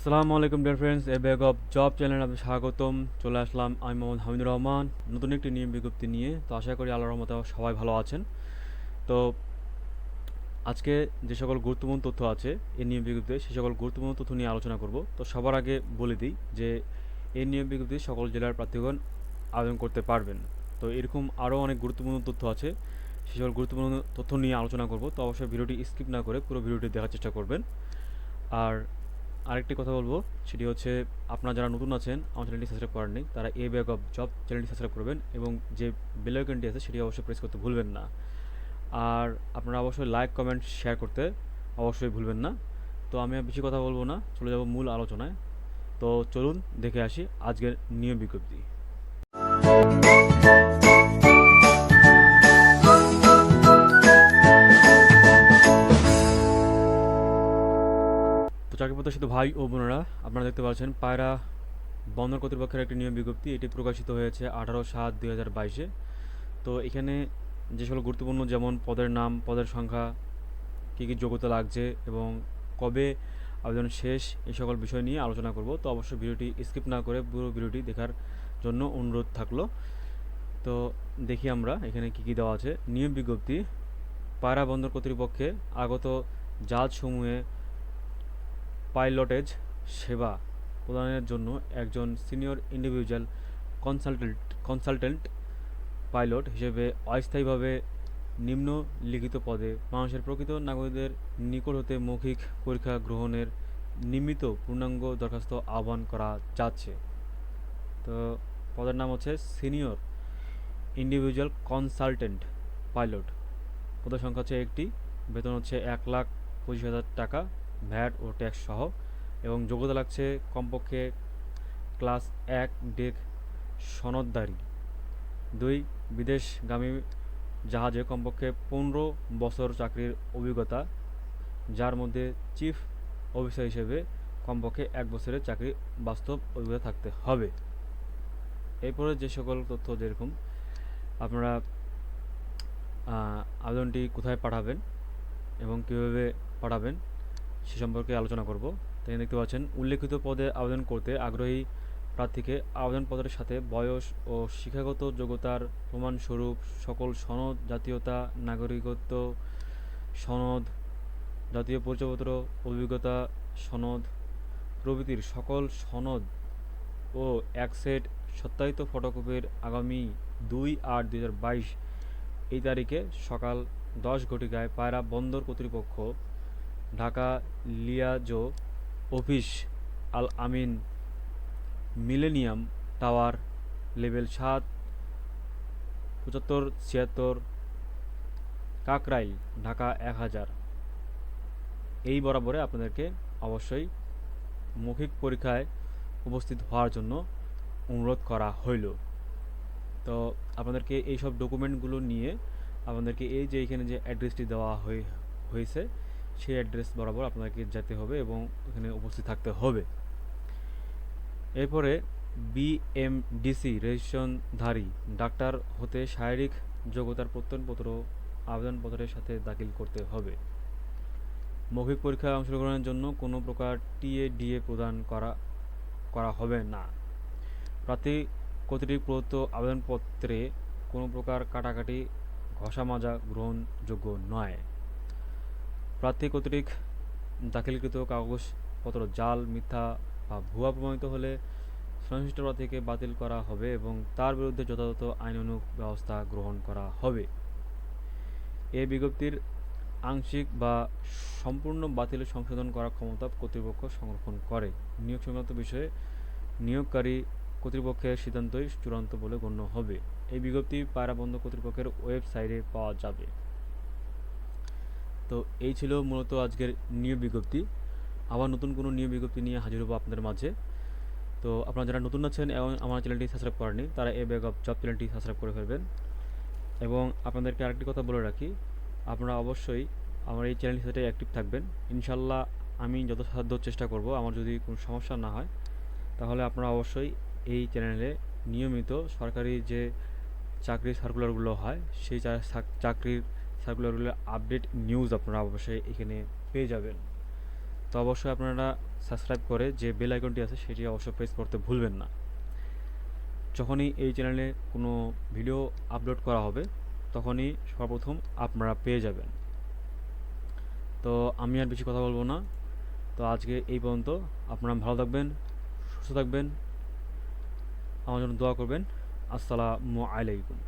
আসসালামু আলাইকুম dear friends, A bag of job চ্যানেলে আপনাদের স্বাগতম। চলে আসলাম আমি মোহাম্মদ হামিদুর রহমান নতুন একটি নিয়ম বিজ্ঞপ্তি নিয়ে। তো আশা করি আল্লাহর রহমতে সবাই ভালো আছেন। তো আজকে যে সকল গুরুত্বপূর্ণ তথ্য আছে এই নিয়ম বিজ্ঞপ্তিতে, সে সকল গুরুত্বপূর্ণ তথ্য নিয়ে আলোচনা করব। তো সবার আগে বলে দিই যে এই নিয়ম বিজ্ঞপ্তি সকল জেলার প্রার্থীগণ আবেদন করতে পারবেন। তো এরকম আরও অনেক গুরুত্বপূর্ণ তথ্য আছে, সে সকল গুরুত্বপূর্ণ তথ্য নিয়ে আলোচনা করব। তো অবশ্যই ভিডিওটি স্কিপ না করে পুরো ভিডিওটি দেখার চেষ্টা করবেন। আর আরেকটি কথা বলবো, সেটি হচ্ছে আপনারা যারা নতুন আছেন আমার চ্যানেলটি সাবস্ক্রাইব করেননি, তারা এ ব্যাগ অফ জব চ্যানেলটি সাবস্ক্রাইব করবেন এবং যে বেল আইকনটি আছে সেটি অবশ্যই প্রেস করতে ভুলবেন না। আর আপনারা অবশ্যই লাইক কমেন্ট শেয়ার করতে অবশ্যই ভুলবেন না। তো আমি আর বেশি কথা বলবো না, চলে যাব মূল আলোচনায়। তো চলুন দেখে আসি আজকের নিয়ম বিজ্ঞপ্তি। তো চাকরি প্রত্যাশিত ভাই ও বোনেরা, আপনারা দেখতে পাচ্ছেন পায়রা বন্দর কর্তৃপক্ষের একটি নিয়ম বিজ্ঞপ্তি। এটি প্রকাশিত হয়েছে 18/7/2022-এ। তো এখানে যে সকল গুরুত্বপূর্ণ, যেমন পদের নাম, পদের সংখ্যা, কী কী যোগ্যতা লাগছে এবং কবে আবেদন শেষ, এই সকল বিষয় নিয়ে আলোচনা করব। তো অবশ্যই ভিডিওটি স্কিপ না করে পুরো ভিডিওটি দেখার জন্য অনুরোধ থাকলো। তো দেখি আমরা এখানে কী কী দেওয়া আছে। নিয়ম বিজ্ঞপ্তি: পায়রা বন্দর কর্তৃপক্ষে আগত জাহাজসমূহে পাইলটেজ সেবা প্রদানের জন্য একজন সিনিয়র ইন্ডিভিজুয়াল কনসালটেন্ট পাইলট হিসেবে অস্থায়ীভাবে নিম্নলিখিত পদে বাংলাদেশের প্রকৃত নাগরিকদের নিকট হতে মৌখিক পরীক্ষা গ্রহণের নিমিত্ত পূর্ণাঙ্গ দরখাস্ত আহ্বান করা যাচ্ছে। তো পদের নাম হচ্ছে সিনিয়র ইন্ডিভিজুয়াল কনসালটেন্ট পাইলট। পদের সংখ্যা হচ্ছে একটি, বেতন হচ্ছে 1,25,000 টাকা ভ্যাট ও ট্যাক্স সহ, এবং যোগ্যতা লাগছে কমপক্ষে ক্লাস 1 ডেক সনদধারী। 2, বিদেশগামী জাহাজে কমপক্ষে 15 বছর চাকরির অভিজ্ঞতা, যার মধ্যে চিফ অফিসার হিসেবে কমপক্ষে 1 বছরের চাকরি বাস্তব অভিজ্ঞতা থাকতে হবে। এরপরে যে সকল তথ্য, যেরকম আপনারা আবেদনটি কোথায় পাঠাবেন এবং কীভাবে পাঠাবেন সে সম্পর্কে আলোচনা করব। তাই দেখতে পাচ্ছেন, উল্লেখিত পদে আবেদন করতে আগ্রহী প্রার্থীকে আবেদনপত্রের সাথে বয়স ও শিক্ষাগত যোগ্যতার প্রমাণস্বরূপ সকল সনদ, জাতীয়তা, নাগরিকত্ব সনদ, জাতীয় পরিচয়পত্র, অভিজ্ঞতা সনদ প্রভৃতির সকল সনদ ও এক সেট সত্যায়িত ফটোকপির আগামী 2/8/2022 এই তারিখে সকাল 10 ঘটিকায় পায়রা বন্দর কর্তৃপক্ষ, Dhaka liaison office, Al Amin, millennium tower, level 7, 7576, Kakrail, Dhaka 1000 এই বরাবরে আপনাদেরকে অবশ্যই মৌখিক পরীক্ষায় উপস্থিত হওয়ার জন্য অনুরোধ করা হইল। তো আপনাদেরকে এই সব ডকুমেন্টগুলো নিয়ে আপনাদেরকে এই যে এখানে যে অ্যাড্রেসটি দেওয়া হয়েছে সেই অ্যাড্রেস বরাবর আপনাদেরকে যেতে হবে এবং এখানে উপস্থিত থাকতে হবে। এরপরে বিএমডিসি রেজিস্ট্রেশনধারী ডাক্তার হতে শারীরিক যোগ্যতার প্রত্যয়নপত্র আবেদনপত্রের সাথে দাখিল করতে হবে। মৌখিক পরীক্ষায় অংশগ্রহণের জন্য কোনো প্রকার টিএডিএ প্রদান করা হবে না। প্রার্থী কর্তৃক প্রদত্ত আবেদনপত্রে কোনো প্রকার কাটাকাটি, ঘষা মাজা গ্রহণযোগ্য নয়। প্রার্থী কর্তৃক দাখিলকৃত কাগজপত্র জাল, মিথ্যা বা ভুয়া প্রমাণিত হলে সংশ্লিষ্ট প্রার্থীকে বাতিল করা হবে এবং তার বিরুদ্ধে যথাযথ আইনানুগ ব্যবস্থা গ্রহণ করা হবে। এই বিজ্ঞপ্তির আংশিক বা সম্পূর্ণ বাতিল সংশোধন করার ক্ষমতা কর্তৃপক্ষ সংরক্ষণ করে। নিয়োগ সংক্রান্ত বিষয়ে নিয়োগকারী কর্তৃপক্ষের সিদ্ধান্তই চূড়ান্ত বলে গণ্য হবে। এই বিজ্ঞপ্তি পায়রা বন্দর কর্তৃপক্ষের ওয়েবসাইটে পাওয়া যাবে। তো এই ছিল মূলত আজকের নিয়োগ বিজ্ঞপ্তি। আবার নতুন কোনো নিয়োগ বিজ্ঞপ্তি নিয়ে হাজির হবো আপনাদের মাঝে। তো আপনারা যারা নতুন আছেন এবং আমার চ্যানেলটি সাবস্ক্রাইব করেননি, তারা এ ব্যাগ অফ জব চ্যানেলটি সাবস্ক্রাইব করে ফেলবেন। এবং আপনাদেরকে আরেকটি কথা বলে রাখি, আপনারা অবশ্যই আমার এই চ্যানেলের সাথে অ্যাক্টিভ থাকবেন। ইনশাল্লাহ আমি যথাসাধ্য চেষ্টা করব, আমার যদি কোনো সমস্যা না হয় তাহলে আপনারা অবশ্যই এই চ্যানেলে নিয়মিত সরকারি যে চাকরির সার্কুলারগুলো হয় সেই চাকরির সার্কুলারগুলো আপডেট নিউজ আপনারা অবশ্যই এখানে পেয়ে যাবেন। তো অবশ্যই আপনারা সাবস্ক্রাইব করে যে বেল আইকনটি আছে সেটি অবশ্যই প্রেস করতে ভুলবেন না। যখনই এই চ্যানেলে কোনো ভিডিও আপলোড করা হবে তখনই সর্বপ্রথম আপনারা পেয়ে যাবেন। তো আমি আর বেশি কথা বলবো না। তো আজকে এই পর্যন্ত। আপনারা ভালো থাকবেন, সুস্থ থাকবেন, আমার জন্য দোয়া করবেন। আসসালামু আলাইকুম।